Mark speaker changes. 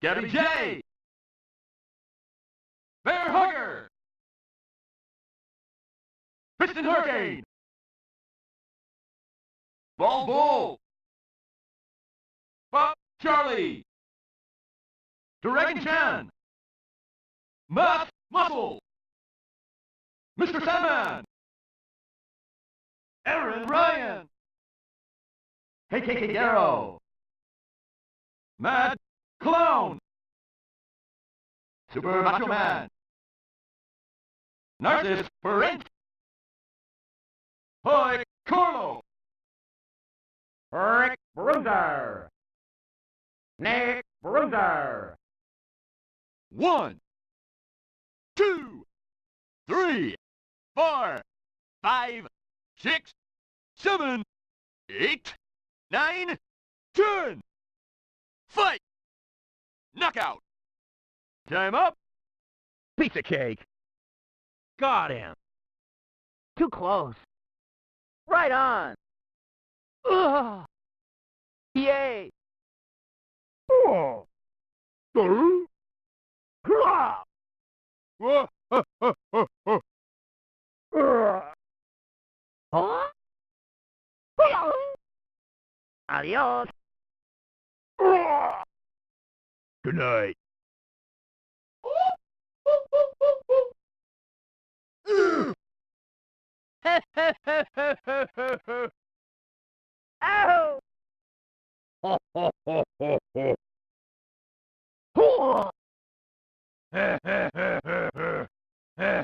Speaker 1: Gabby J. Bear Hugger. Piston Hurricane. Ball Bull. Bob Charlie. Dragon Chan. Matt Muscle. Mr. Sandman. Aaron Ryan. KK Darrow. Mad Clown. Super Macho Man. Narcissus Parent. Hoy Corlo. Rick Bruiser. Nick Bruiser. 1, 2, 3, 4, 5, 6, 7, 8, 9, 10. Fight! Knockout! Time up!
Speaker 2: Piece of cake. Got him.
Speaker 3: Too close. Right on. Ugh. Yay.
Speaker 2: Oh.
Speaker 3: Huh? Adios.
Speaker 2: Good night.
Speaker 3: Ow!
Speaker 2: Ho, ho, ho, ho, ho.
Speaker 3: Huh.
Speaker 2: Ha, ha, ha, ha, ha. Ha,